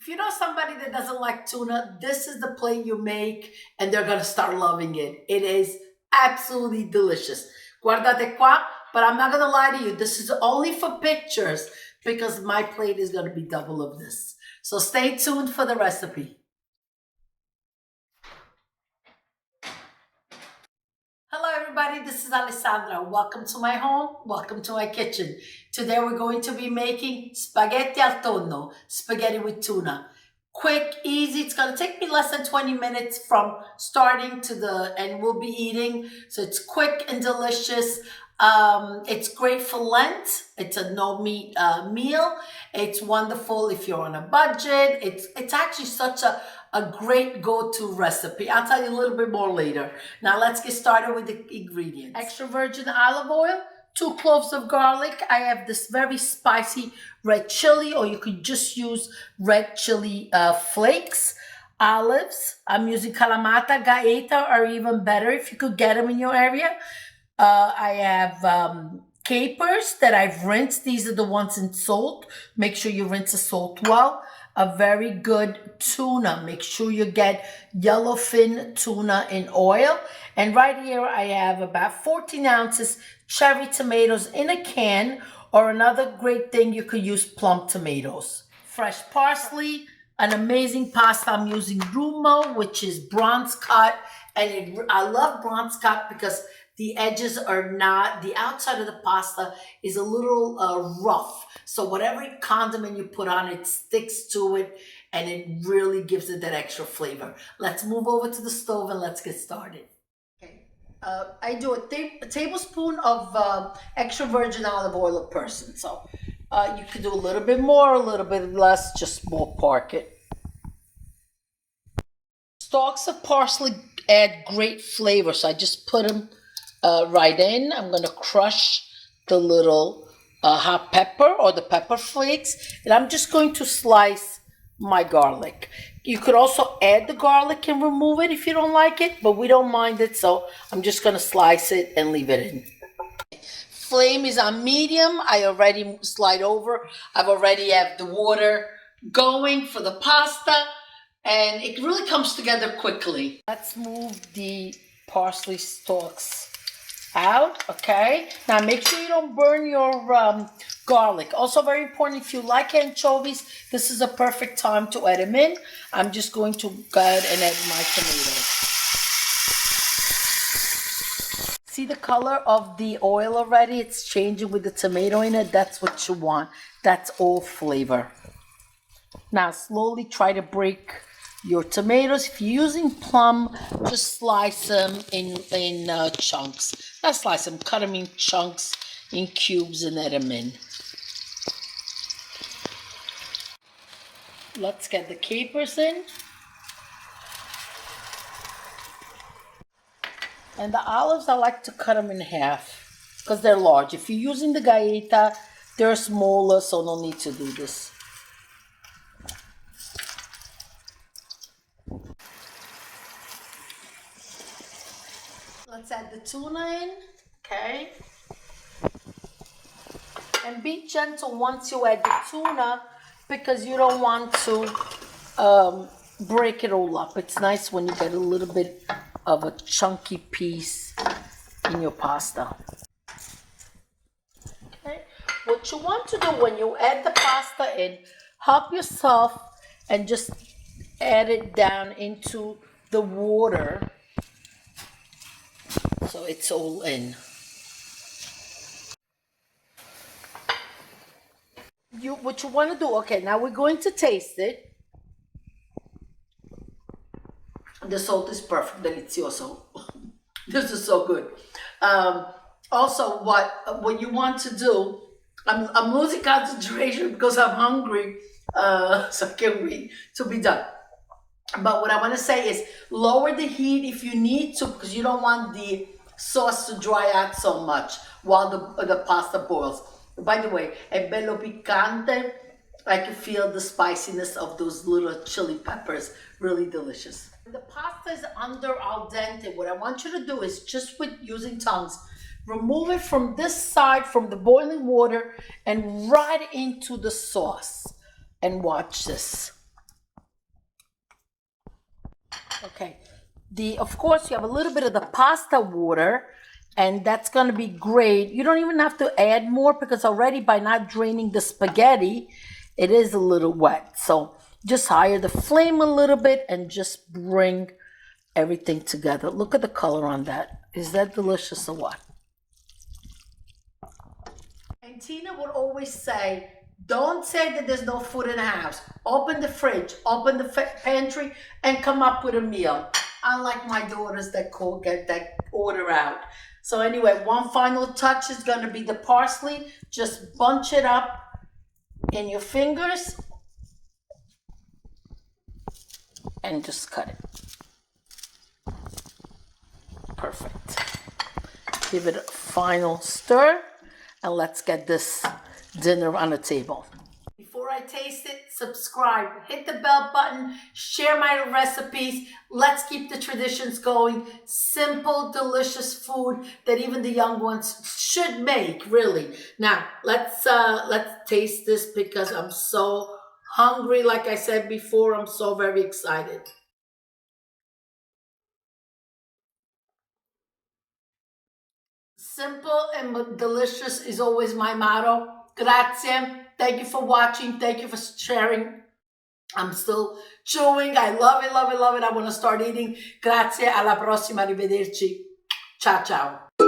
If you know somebody that doesn't like tuna, this is the plate you make and they're going to start loving it. It is absolutely delicious. Guardate qua, but I'm not going to lie to you. This is only for pictures because my plate is going to be double of this. So stay tuned for the recipe. Hello everybody, this is Alessandra. Welcome to my home, welcome to my kitchen. Today we're going to be making spaghetti al tonno, spaghetti with tuna. Quick, easy, it's gonna take me less than 20 minutes from starting to and we'll be eating. So it's quick and delicious. It's great for Lent. It's a no meat meal. It's wonderful if you're on a budget. It's actually such a great go-to recipe. I'll tell you a little bit more later. Now let's get started with the ingredients. Extra virgin olive oil, 2 cloves of garlic. I have this very spicy red chili, or you could just use red chili flakes. Olives, I'm using Kalamata, Gaeta are even better if you could get them in your area. I have capers that I've rinsed. These are the ones in salt. Make sure you rinse the salt well. A very good tuna. Make sure you get yellowfin tuna in oil. And right here I have about 14 ounces cherry tomatoes in a can, or another great thing, you could use plum tomatoes. Fresh parsley, an amazing pasta. I'm using Rumo, which is bronze cut. And I love bronze cut because the edges are not, the outside of the pasta is a little rough. So whatever condiment you put on, it sticks to it and it really gives it that extra flavor. Let's move over to the stove and let's get started. Okay, I do a tablespoon of extra virgin olive oil a person. So you can do a little bit more, a little bit less, just ballpark it. Stalks of parsley add great flavor, so I just put them right in. I'm going to crush the little hot pepper or the pepper flakes, and I'm just going to slice my garlic. You could also add the garlic and remove it if you don't like it, but we don't mind it, so I'm just going to slice it and leave it in. Flame is on medium. I already slide over. I've already have the water going for the pasta, and it really comes together quickly. Let's move the parsley stalks out. Okay, now make sure you don't burn your garlic. Also very important, if you like anchovies, this is a perfect time to add them in. I'm just going to go ahead and add my tomatoes. See the color of the oil already? It's changing with the tomato in it. That's what you want. That's all flavor. Now slowly try to break your tomatoes. If you're using plum, just slice them in chunks. Not slice them, cut them in chunks, in cubes, and add them in. Let's get the capers in. And the olives, I like to cut them in half because they're large. If you're using the Gaeta, they're smaller, so no need to do this. Let's add the tuna in, okay? And be gentle once you add the tuna because you don't want to break it all up. It's nice when you get a little bit of a chunky piece in your pasta. Okay? What you want to do when you add the pasta in, help yourself and just add it down into the water. So it's all in. What you want to do, okay, now we're going to taste it. The salt is perfect, delicioso. This is so good. Also, what you want to do, I'm losing concentration because I'm hungry, so I can't wait to be done. But what I want to say is lower the heat if you need to, because you don't want the sauce to dry out so much while the pasta boils. By the way, è bello picante. I can feel the spiciness of those little chili peppers. Really delicious. The pasta is under al dente. What I want you to do is just with using tongs, remove it from this side, from the boiling water, and right into the sauce. And watch this. Okay. Of course, you have a little bit of the pasta water, and that's going to be great. You don't even have to add more because already by not draining the spaghetti, it is a little wet. So just higher the flame a little bit and just bring everything together. Look at the color on that. Is that delicious or what? And Tina would always say, don't say that there's no food in the house. Open the fridge, open the pantry, and come up with a meal. Unlike my daughters that get that order out. So anyway, one final touch is going to be the parsley. Just bunch it up in your fingers and just cut it. Perfect. Give it a final stir, and let's get this dinner on the table. Before I taste it, subscribe, hit the bell button, share my recipes. Let's keep the traditions going. Simple, delicious food that even the young ones should make, really. Now, let's taste this because I'm so hungry. Like I said before, I'm so very excited. Simple and delicious is always my motto. Grazie. Thank you for watching. Thank you for sharing. I'm still chewing. I love it, love it, love it. I want to start eating. Grazie. Alla prossima. Arrivederci. Ciao, ciao.